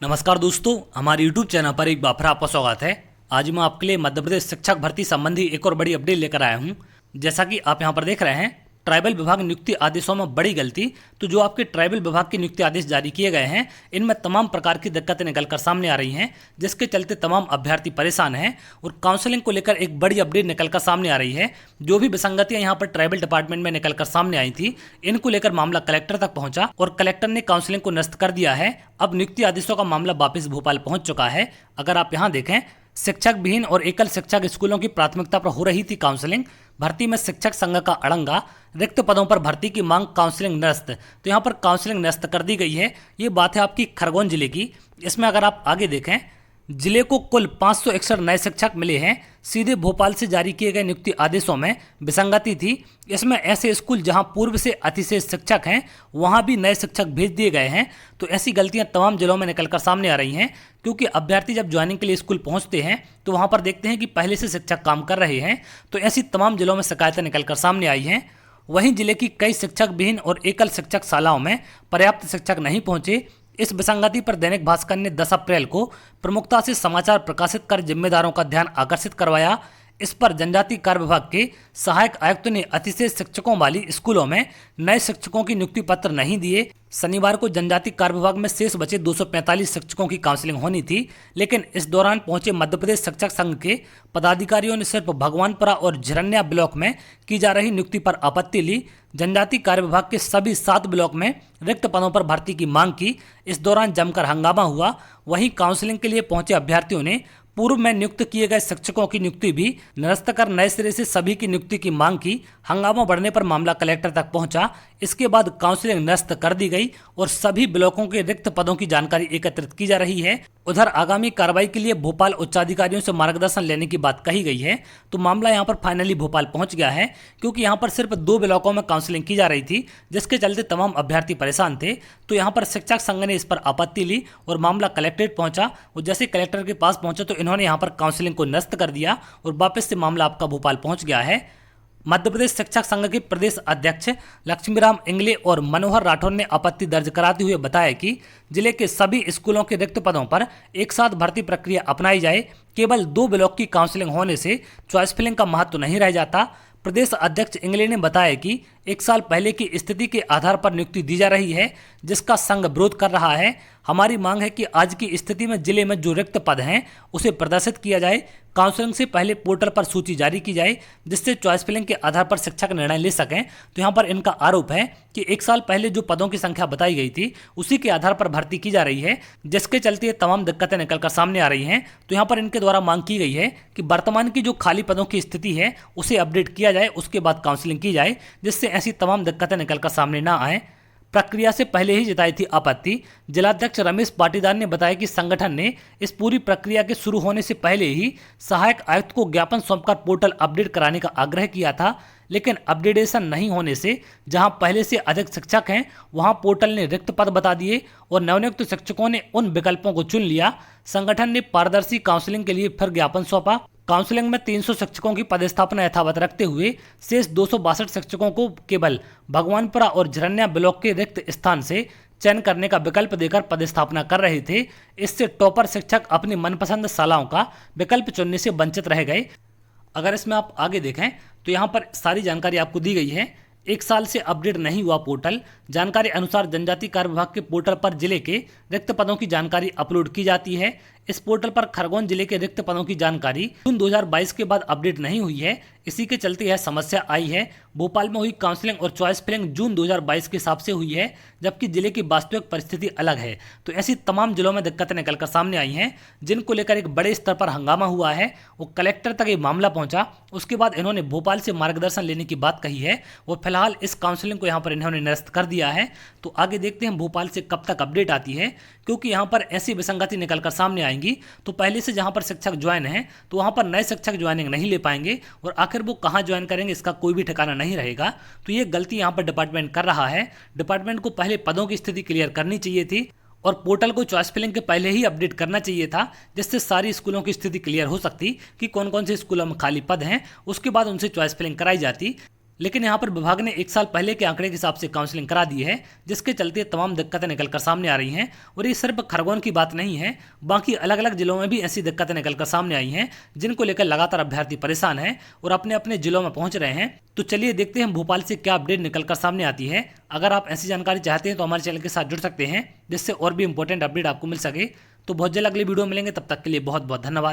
नमस्कार दोस्तों, हमारे YouTube चैनल पर एक बार फिर आपका स्वागत है। आज मैं आपके लिए मध्य प्रदेश शिक्षक भर्ती संबंधी एक और बड़ी अपडेट लेकर आया हूं। जैसा कि आप यहां पर देख रहे हैं, ट्राइबल विभाग नियुक्ति आदेशों में बड़ी गलती। तो जो आपके ट्राइबल विभाग के नियुक्ति आदेश जारी किए गए हैं, इनमें तमाम प्रकार की दिक्कतें निकलकर सामने आ रही हैं, जिसके चलते तमाम अभ्यर्थी परेशान हैं और काउंसलिंग को लेकर एक बड़ी अपडेट निकलकर सामने आ रही है। जो भी विसंगतियां यहां पर ट्राइबल डिपार्टमेंट में निकलकर सामने आई थी, इनको लेकर मामला कलेक्टर तक पहुंचा और कलेक्टर ने काउंसलिंग को निरस्त कर दिया है। अब नियुक्ति आदेशों का मामला वापस भोपाल पहुंच चुका है। अगर आप यहां देखें, शिक्षक विहीन और एकल शिक्षक स्कूलों की प्राथमिकता पर हो रही थी काउंसलिंग। भर्ती में शिक्षक संघ का अड़ंगा, रिक्त पदों पर भर्ती की मांग, काउंसलिंग निरस्त। तो यहाँ पर काउंसलिंग निरस्त कर दी गई है। ये बात है आपकी खरगोन जिले की। इसमें अगर आप आगे देखें, जिले को कुल 561 नए शिक्षक मिले हैं। सीधे भोपाल से जारी किए गए नियुक्ति आदेशों में विसंगति थी। इसमें ऐसे स्कूल जहां पूर्व से अतिशेष शिक्षक हैं, वहां भी नए शिक्षक भेज दिए गए हैं। तो ऐसी गलतियां तमाम जिलों में निकलकर सामने आ रही हैं, क्योंकि अभ्यर्थी जब ज्वाइनिंग के लिए स्कूल पहुंचते हैं तो वहां पर देखते हैं कि पहले से शिक्षक काम कर रहे हैं। तो ऐसी तमाम जिलों में शिकायतें निकलकर सामने आई हैं। वहीं जिले की कई शिक्षक विहीन और एकल शिक्षक शालाओं में पर्याप्त शिक्षक नहीं पहुंचे। इस विसंगति पर दैनिक भास्कर ने 10 अप्रैल को प्रमुखता से समाचार प्रकाशित कर जिम्मेदारों का ध्यान आकर्षित करवाया। इस पर जनजातीय कार्य विभाग के सहायक आयुक्त ने अतिशेष शिक्षकों वाली स्कूलों में नए शिक्षकों की नियुक्ति पत्र नहीं दिए। शनिवार को जनजातीय कार्य विभाग में शेष बचे 245 शिक्षकों की काउंसलिंग होनी थी, लेकिन इस दौरान पहुंचे मध्य प्रदेश शिक्षक संघ के पदाधिकारियों ने सिर्फ भगवानपुरा और झिरन्या ब्लॉक में की जा रही नियुक्ति पर आपत्ति ली। जनजातीय कार्य विभाग के सभी 7 ब्लॉक में रिक्त पदों पर भर्ती की मांग की। इस दौरान जमकर हंगामा हुआ। वहीं काउंसलिंग के लिए पहुंचे अभ्यर्थियों ने पूर्व में नियुक्त किए गए शिक्षकों की नियुक्ति भी निरस्त कर नए सिरे से सभी की नियुक्ति की मांग की। हंगामा बढ़ने पर मामला कलेक्टर तक पहुंचा। इसके बाद काउंसलिंग निरस्त कर दी गई और सभी ब्लॉकों के रिक्त पदों की जानकारी एकत्रित की जा रही है। उधर आगामी कार्रवाई के लिए भोपाल उच्चाधिकारियों से मार्गदर्शन लेने की बात कही गई है। तो मामला यहां पर फाइनली भोपाल पहुंच गया है, क्योंकि यहां पर सिर्फ 2 ब्लॉकों में काउंसलिंग की जा रही थी, जिसके चलते तमाम अभ्यर्थी परेशान थे। तो यहां पर शिक्षक संघ ने इस पर आपत्ति ली और मामला कलेक्ट्रेट पहुंचा। और जैसे कलेक्टर के पास पहुंचा तो इन्होंने यहां पर काउंसलिंग को निरस्त कर दिया और वापस से मामला आपका भोपाल पहुंच गया है। मध्य प्रदेश शिक्षक संघ के प्रदेश अध्यक्ष लक्ष्मीराम इंगले और मनोहर राठौर ने आपत्ति दर्ज कराते हुए बताया कि जिले के सभी स्कूलों के रिक्त पदों पर एक साथ भर्ती प्रक्रिया अपनाई जाए। केवल 2 ब्लॉक की काउंसलिंग होने से चॉइस फिलिंग का महत्व नहीं रह जाता। प्रदेश अध्यक्ष इंगले ने बताया कि 1 साल पहले की स्थिति के आधार पर नियुक्ति दी जा रही है, जिसका संघ विरोध कर रहा है। हमारी मांग है कि आज की स्थिति में जिले में जो रिक्त पद हैं उसे प्रदर्शित किया जाए। काउंसलिंग से पहले पोर्टल पर सूची जारी की जाए, जिससे चॉइस फिलिंग के आधार पर शिक्षक निर्णय ले सकें। तो यहाँ पर इनका आरोप है कि 1 साल पहले जो पदों की संख्या बताई गई थी, उसी के आधार पर भर्ती की जा रही है, जिसके चलते ये तमाम दिक्कतें निकलकर सामने आ रही हैं। तो यहाँ पर इनके द्वारा मांग की गई है कि वर्तमान की जो खाली पदों की स्थिति है उसे अपडेट किया जाए, उसके बाद काउंसलिंग की जाए, जिससे ऐसी तमाम दिक्कतें निकलकर सामने ना आए। प्रक्रिया से पहले ही जताई थी आपत्ति। जिलाध्यक्ष रमेश पाटीदार ने बताया कि संगठन ने इस पूरी प्रक्रिया के शुरू होने से पहले ही सहायक आयुक्त को ज्ञापन सौंपकर पोर्टल अपडेट कराने का आग्रह किया था, लेकिन अपडेटेशन नहीं होने से जहां पहले से अधिक शिक्षक हैं, वहां पोर्टल ने रिक्त पद बता दिए और नवनियुक्त शिक्षकों ने उन विकल्पों को चुन लिया। संगठन ने पारदर्शी काउंसलिंग के लिए फिर ज्ञापन सौंपा। काउंसलिंग में 300 शिक्षकों की पदस्थापना यथावत रखते हुए शेष 262 शिक्षकों को केवल भगवानपुरा और झिरन्या ब्लॉक के रिक्त स्थान से चयन करने का विकल्प देकर पदस्थापना कर रहे थे। इससे टॉपर शिक्षक अपनी मनपसंद शालाओं का विकल्प चुनने से वंचित रह गए। अगर इसमें आप आगे देखें तो यहाँ पर सारी जानकारी आपको दी गई है। 1 साल से अपडेट नहीं हुआ पोर्टल। जानकारी अनुसार जनजातीय कार्य विभाग के पोर्टल पर जिले के रिक्त पदों की जानकारी अपलोड की जाती है। इस पोर्टल पर खरगोन जिले के रिक्त पदों की जानकारी जून 2022 के बाद अपडेट नहीं हुई है। इसी के चलते यह समस्या आई है। भोपाल में हुई काउंसलिंग और चॉइस फिलिंग जून 2022 के हिसाब से हुई है, जबकि जिले की वास्तविक परिस्थिति अलग है। तो ऐसी तमाम जिलों में दिक्कतें निकलकर सामने आई हैं, जिनको लेकर एक बड़े स्तर पर हंगामा हुआ है। वो कलेक्टर तक ये मामला पहुंचा। उसके बाद इन्होंने भोपाल से मार्गदर्शन लेने की बात कही है और फिलहाल इस काउंसलिंग को यहाँ पर इन्होंने निरस्त कर दिया है। तो आगे देखते हैं भोपाल से कब तक अपडेट आती है, क्योंकि यहाँ पर ऐसी विसंगति निकलकर सामने आएंगी तो पहले से जहाँ पर शिक्षक ज्वाइन हैं तो वहाँ पर नए शिक्षक ज्वाइनिंग नहीं ले पाएंगे और आखिर वो कहाँ ज्वाइन करेंगे इसका कोई भी ठिकाना नहीं रहेगा। तो ये गलती यहाँ पर डिपार्टमेंट कर रहा है। डिपार्टमेंट को पहले पदों की स्थिति क्लियर करनी चाहिए थी और पोर्टल को चॉइस फिलिंग के पहले ही अपडेट करना चाहिए था, जिससे सारी स्कूलों की स्थिति क्लियर हो सकती कि कौन कौन से स्कूलों में खाली पद हैं। उसके बाद उनसे चॉइस फिलिंग कराई जाती। लेकिन यहाँ पर विभाग ने 1 साल पहले के आंकड़े के हिसाब से काउंसलिंग करा दी है, जिसके चलते तमाम दिक्कतें निकलकर सामने आ रही हैं। और ये सिर्फ खरगोन की बात नहीं है, बाकी अलग अलग जिलों में भी ऐसी दिक्कतें निकलकर सामने आई हैं, जिनको लेकर लगातार अभ्यर्थी परेशान हैं और अपने अपने जिलों में पहुंच रहे हैं। तो चलिए देखते हैं भोपाल से क्या अपडेट निकलकर सामने आती है। अगर आप ऐसी जानकारी चाहते हैं तो हमारे चैनल के साथ जुड़ सकते हैं, जिससे और भी इंपॉर्टेंट अपडेट आपको मिल सके। तो बहुत जल्द अगली वीडियो मिलेंगे, तब तक के लिए बहुत बहुत धन्यवाद।